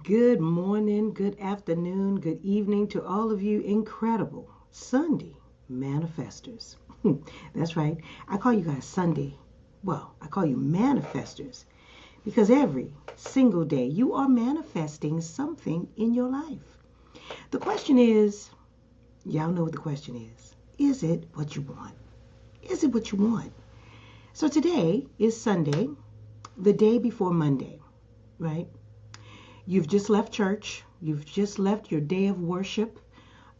Good morning, good afternoon, good evening to all of you incredible Sunday manifestors. That's right. I call you guys Sunday. Well, I call you manifestors because every single day you are manifesting something in your life. The question is, y'all know what the question is. Is it what you want? Is it what you want? So today is Sunday, the day before Monday, right? You've just left church. You've just left your day of worship.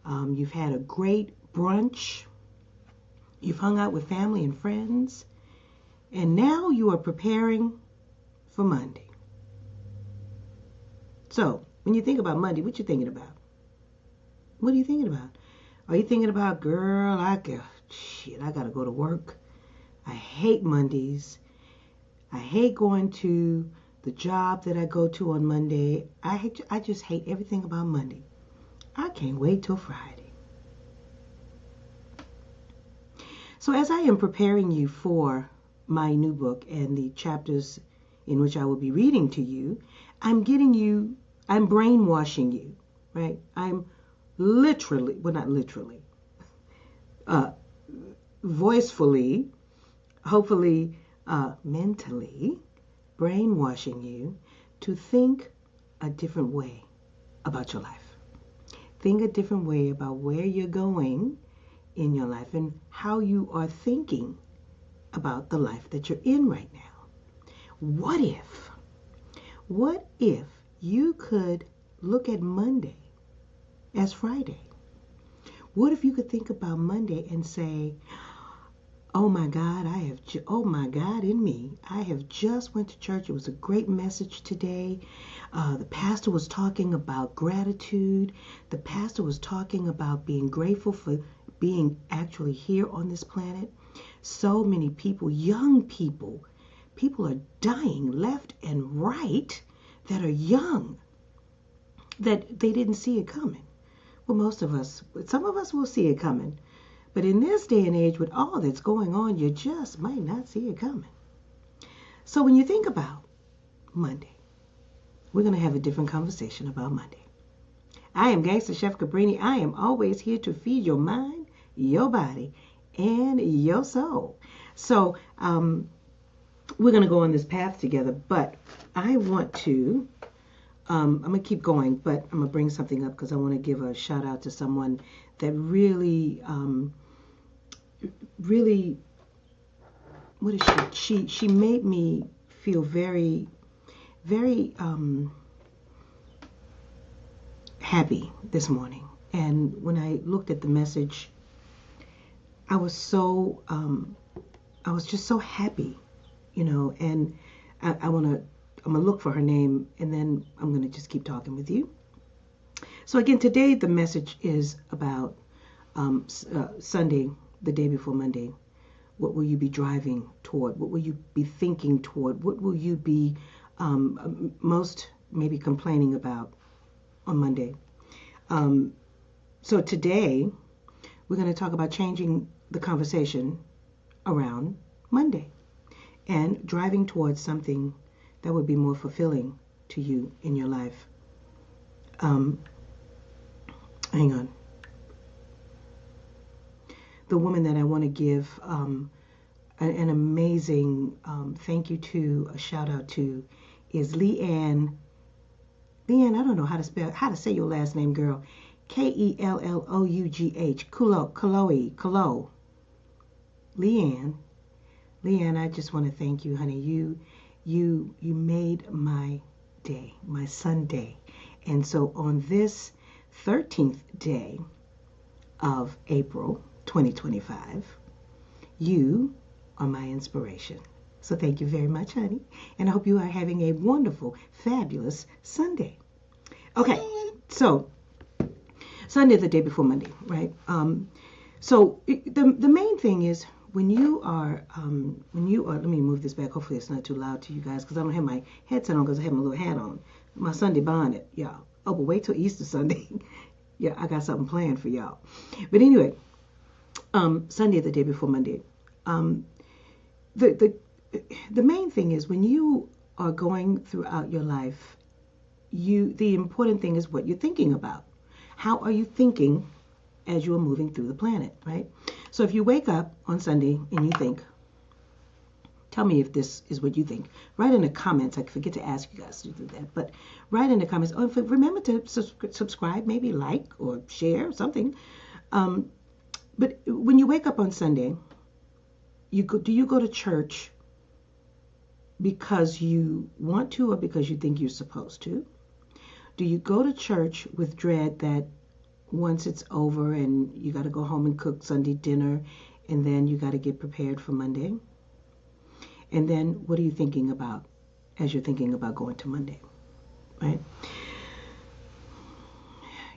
You've had a great brunch. You've hung out with family and friends. And now you are preparing for Monday. So when you think about Monday, what you thinking about? What are you thinking about? Are you thinking about, girl, I got to go to work. I hate Mondays. I hate going to the job that I go to on Monday. I just hate everything about Monday. I can't wait till Friday. So as I am preparing you for my new book and the chapters in which I will be reading to you, I'm brainwashing you, right? I'm literally, well, not literally, voicefully, hopefully, mentally, brainwashing you to think a different way about your life. Think a different way about where you're going in your life and how you are thinking about the life that you're in right now. What if you could look at Monday as Friday? What if you could think about Monday and say, oh my God, in me, I have just went to church. It was a great message today. The pastor was talking about gratitude. The pastor was talking about being grateful for being actually here on this planet. So many people, young people are dying left and right that are young, that they didn't see it coming. Well, some of us will see it coming. But in this day and age, with all that's going on, you just might not see it coming. So when you think about Monday, we're going to have a different conversation about Monday. I am Gangster Chef Cabrini. I am always here to feed your mind, your body, and your soul. So we're going to go on this path together, but I want to, I'm going to keep going, but I'm going to bring something up because I want to give a shout out to someone that really, what is she made me feel very, very happy this morning. And when I looked at the message, I was just so happy, and I'm gonna look for her name, and then I'm gonna just keep talking with you. So again, today the message is about Sunday, the day before Monday. What will you be driving toward? What will you be thinking toward? What will you be most maybe complaining about on Monday? So today we're going to talk about changing the conversation around Monday and driving towards something that would be more fulfilling to you in your life. Hang on. The woman that I want to give an amazing thank you to, a shout out to, is Leanne. Leanne, I don't know how to say your last name, girl. Kellough. Kalo. Leanne, I just want to thank you, honey. You made my day, my Sunday. And so on this 13th day of April 2025, you are my inspiration. So thank you very much, honey. And I hope you are having a wonderful, fabulous Sunday. Okay, so Sunday, the day before Monday, right? So the main thing is when you are, let me move this back. Hopefully it's not too loud to you guys because I don't have my headset on because I have my little hat on. My Sunday bonnet, y'all. Oh, but wait till Easter Sunday. Yeah, I got something planned for y'all. But anyway, Sunday, the day before Monday. The main thing is when you are going throughout your life, the important thing is what you're thinking about. How are you thinking as you're moving through the planet, right? So if you wake up on Sunday and you think, tell me if this is what you think. Write in the comments. I forget to ask you guys to do that, but write in the comments. Oh, remember to subscribe, maybe like or share something. But when you wake up on Sunday, do you go to church because you want to or because you think you're supposed to? Do you go to church with dread that once it's over and you got to go home and cook Sunday dinner and then you got to get prepared for Monday? And then what are you thinking about as you're thinking about going to Monday, right?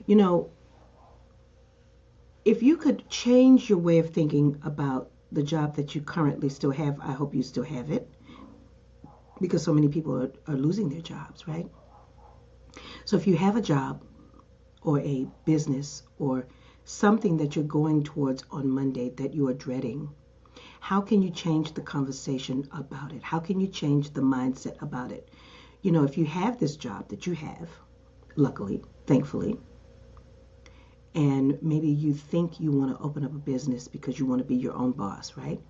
You know, if you could change your way of thinking about the job that you currently still have, I hope you still have it, because so many people are losing their jobs, right? So if you have a job or a business or something that you're going towards on Monday that you are dreading, how can you change the conversation about it? How can you change the mindset about it? You know, if you have this job that you have, luckily, thankfully, and maybe you think you want to open up a business because you want to be your own boss, right?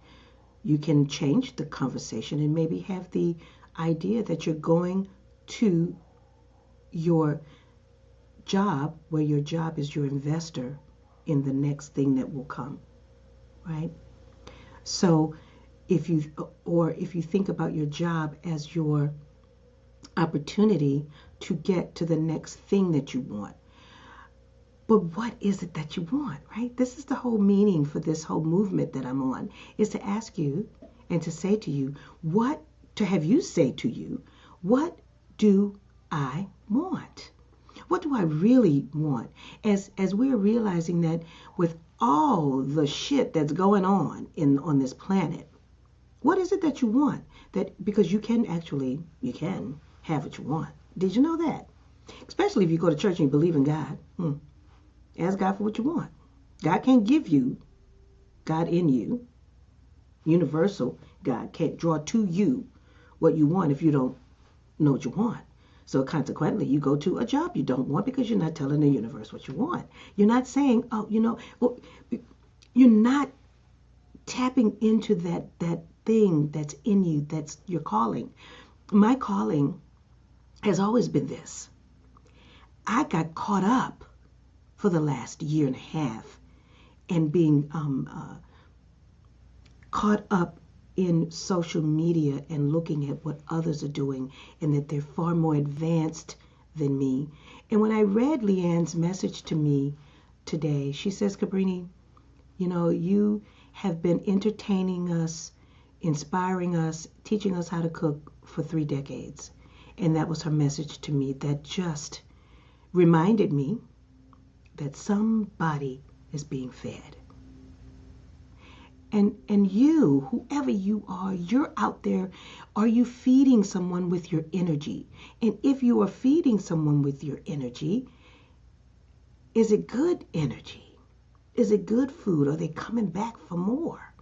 You can change the conversation and maybe have the idea that you're going to your job where your job is your investor in the next thing that will come, right? So if you think about your job as your opportunity to get to the next thing that you want. But what is it that you want, right? This is the whole meaning for this whole movement that I'm on, is to ask you and to say to you, to have you say to you, what do I want? What do I really want? As we're realizing that with all the shit that's going on this planet, what is it that you want? That because you can have what you want. Did you know that? Especially if you go to church and you believe in God. Ask God for what you want. God can't give you God in you. Universal God can't draw to you what you want if you don't know what you want. So consequently, you go to a job you don't want because you're not telling the universe what you want. You're not saying, you're not tapping into that thing that's in you, that's your calling. My calling has always been this. I got caught up for the last year and a half and being caught up in social media and looking at what others are doing and that they're far more advanced than me. And when I read Leanne's message to me today, she says, Cabrini, you have been entertaining us, inspiring us, teaching us how to cook for 3 decades. And that was her message to me that just reminded me that somebody is being fed. And you, whoever you are, you're out there. Are you feeding someone with your energy? And if you are feeding someone with your energy, is it good energy? Is it good food? Are they coming back for more?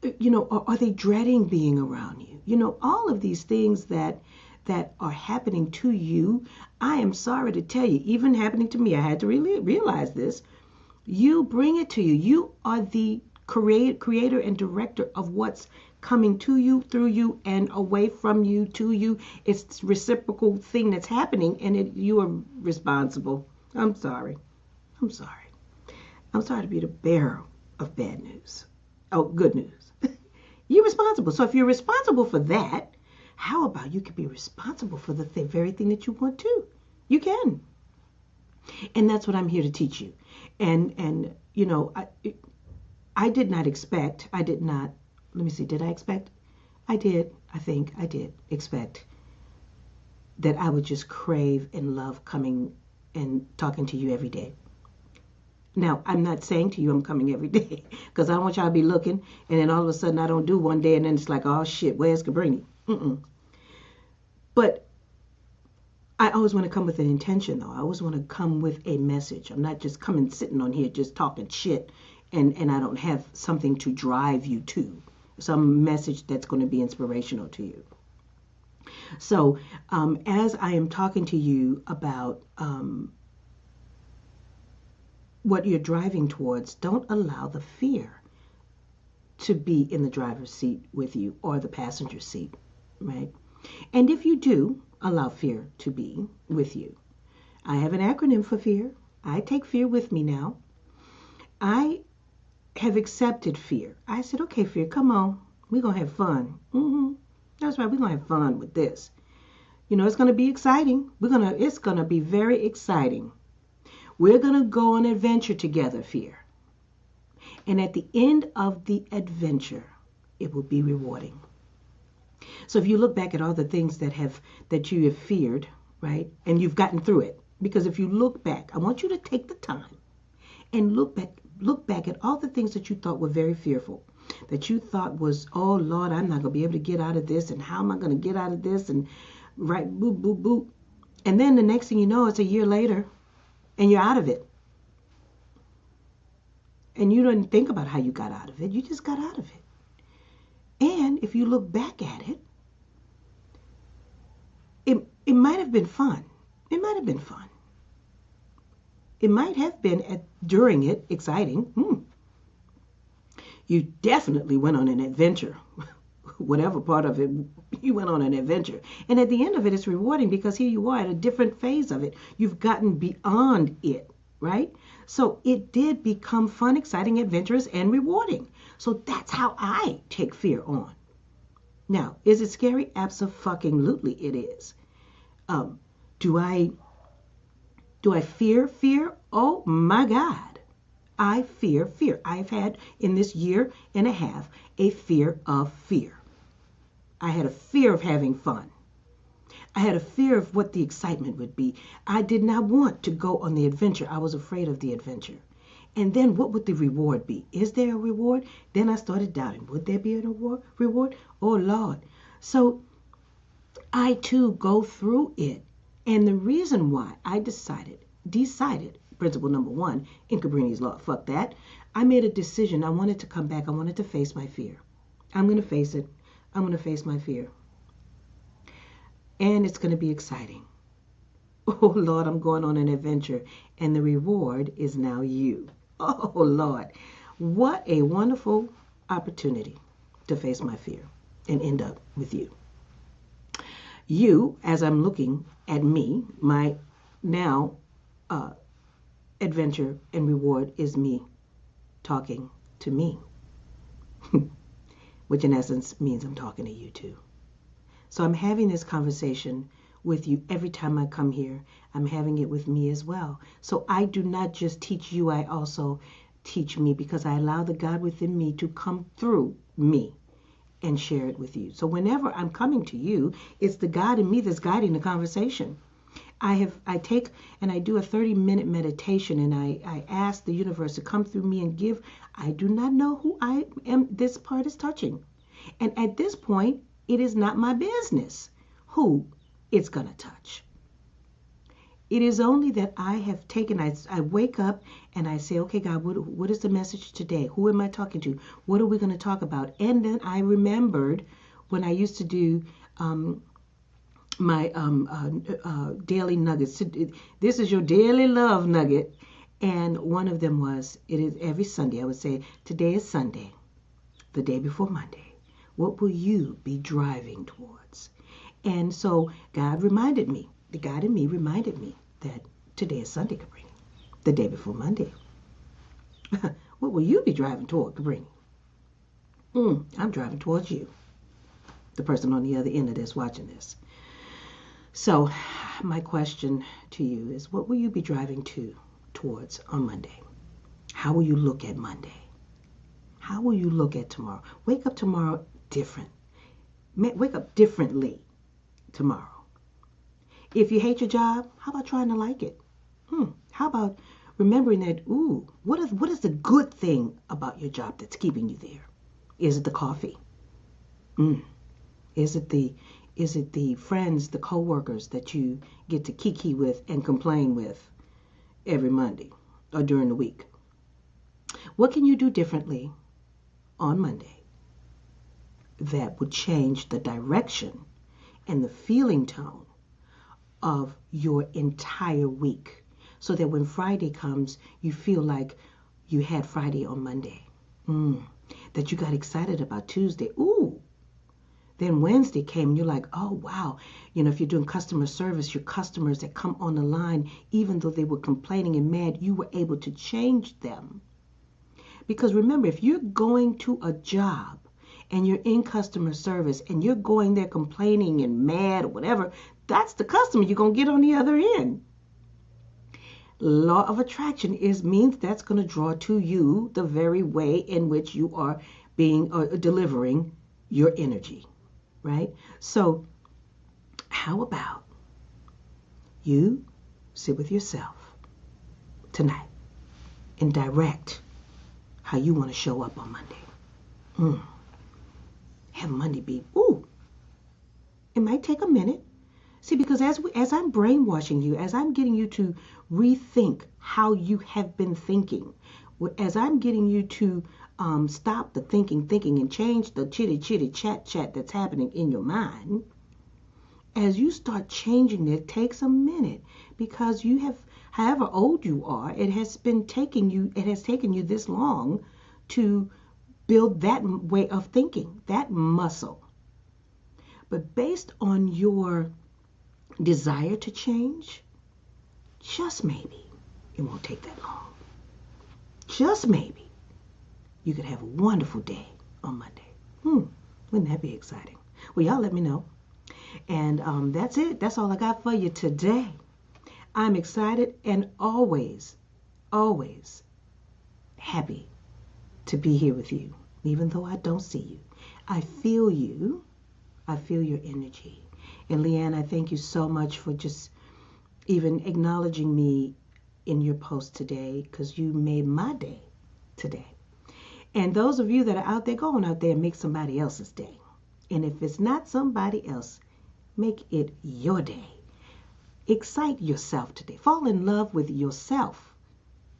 Are they dreading being around you? All of these things that are happening to you, I am sorry to tell you, even happening to me, I had to really realize this. You bring it to you. You are the creator and director of what's coming to you, through you, and away from you, to you. It's reciprocal thing that's happening, and you are responsible. I'm sorry. I'm sorry to be the bearer of bad news. Oh, good news. You're responsible. So if you're responsible for that, how about you could be responsible for the very thing that you want to? You can. And that's what I'm here to teach you. And I did not expect, did I expect? I did, I think I did expect that I would just crave and love coming and talking to you every day. Now, I'm not saying to you I'm coming every day because I don't want y'all to be looking and then all of a sudden I don't do one day and then it's like, oh shit, where's Cabrini? But I always want to come with an intention, though. I always want to come with a message. I'm not just coming sitting on here just talking shit and I don't have something to drive you to, some message that's going to be inspirational to you. So as I am talking to you about what you're driving towards, don't allow the fear to be in the driver's seat with you or the passenger seat, right? And if you do allow fear to be with you, I have an acronym for fear. I take fear with me now. I have accepted fear. I said, okay, fear, come on. We're going to have fun. That's right. We're going to have fun with this. You know, it's going to be exciting. It's going to be very exciting. We're going to go on an adventure together, fear. And at the end of the adventure, it will be rewarding. So if you look back at all the things that you have feared, right, and you've gotten through it, because if you look back, I want you to take the time and look back at all the things that you thought were very fearful, that you thought was, oh Lord, I'm not going to be able to get out of this, and how am I going to get out of this, and right, boop, boop, boop. And then the next thing you know, it's a year later, and you're out of it. And you didn't think about how you got out of it. You just got out of it. And if you look back at it, it might have been fun. It might have been fun. It might have been, during it, exciting. You definitely went on an adventure. Whatever part of it, you went on an adventure. And at the end of it, it's rewarding because here you are at a different phase of it. You've gotten beyond it, right? So it did become fun, exciting, adventurous, and rewarding. So that's how I take fear on. Now, is it scary? Abso-fucking-lutely it is. Do I fear fear? Oh my God. I fear fear. I've had in this year and a half a fear of fear. I had a fear of having fun. I had a fear of what the excitement would be. I did not want to go on the adventure. I was afraid of the adventure. And then what would the reward be? Is there a reward? Then I started doubting. Would there be a reward? Oh Lord. So I too go through it. And the reason why I decided, principle number one, in Cabrini's Law, fuck that. I made a decision. I wanted to come back. I wanted to face my fear. I'm going to face it. I'm going to face my fear. And it's going to be exciting. Oh Lord, I'm going on an adventure. And the reward is now you. Oh Lord, what a wonderful opportunity to face my fear and end up with you. You, as I'm looking at me, my now adventure and reward is me talking to me, which in essence means I'm talking to you too. So I'm having this conversation with you every time I come here. I'm having it with me as well. So I do not just teach you, I also teach me because I allow the God within me to come through me and share it with you. So whenever I'm coming to you, it's the God in me that's guiding the conversation. I take and I do a 30-minute meditation and I ask the universe to come through me and give. I do not know who I am. This part is touching. And at this point, it is not my business who it's going to touch. It is only that I have taken, I wake up and I say, okay, God, what is the message today? Who am I talking to? What are we going to talk about? And then I remembered when I used to do my daily nuggets. This is your daily love nugget. And one of them was, it is every Sunday, I would say, today is Sunday, the day before Monday. What will you be driving towards? And so God reminded me, the God in me reminded me that today is Sunday, Cabrini, the day before Monday. What will you be driving toward, Cabrini? I'm driving towards you, the person on the other end of this watching this. So my question to you is, what will you be driving towards on Monday? How will you look at Monday? How will you look at tomorrow? Wake up tomorrow different. Wake up differently tomorrow. If you hate your job, how about trying to like it? How about remembering that, what is the good thing about your job that's keeping you there? Is it the coffee? Is it the friends, the co-workers that you get to kiki with and complain with every Monday or during the week? What can you do differently on Monday that would change the direction and the feeling tone of your entire week, so that when Friday comes, you feel like you had Friday on Monday. That you got excited about Tuesday. Ooh. Then Wednesday came and you're like, oh, wow. If you're doing customer service, your customers that come on the line, even though they were complaining and mad, you were able to change them. Because remember, if you're going to a job and you're in customer service and you're going there complaining and mad or whatever, that's the customer you're going to get on the other end. Law of attraction means that's going to draw to you the very way in which you are being delivering your energy, right? So how about you sit with yourself tonight and direct how you want to show up on Monday. Have Monday be, it might take a minute. See, because as I'm brainwashing you, as I'm getting you to rethink how you have been thinking, as I'm getting you to stop the thinking, and change the chitty, chat that's happening in your mind, as you start changing it takes a minute, because you have, however old you are, it has taken you this long to build that way of thinking, that muscle. But based on your desire to change, just maybe it won't take that long. Just maybe you could have a wonderful day on Monday. Wouldn't that be exciting? Well, y'all let me know. And that's it. That's all I got for you today. I'm excited and always happy to be here with you, even though I don't see you. I feel you. I feel your energy. And Leanne, I thank you so much for just even acknowledging me in your post today, because you made my day today. And those of you that are out there, go on out there and make somebody else's day. And if it's not somebody else, make it your day. Excite yourself today. Fall in love with yourself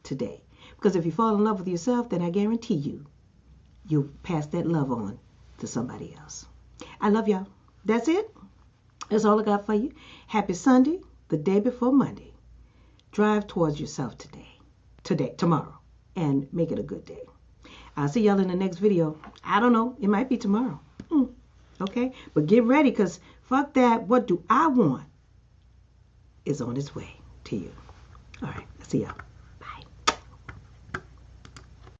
today. Because if you fall in love with yourself, then I guarantee you'll pass that love on to somebody else. I love y'all. That's it. That's all I got for you. Happy Sunday, the day before Monday. Drive towards yourself tomorrow, and make it a good day. I'll see y'all in the next video. I don't know. It might be tomorrow. Okay? But get ready, because fuck that. What do I want is on its way to you. All right. I'll see y'all.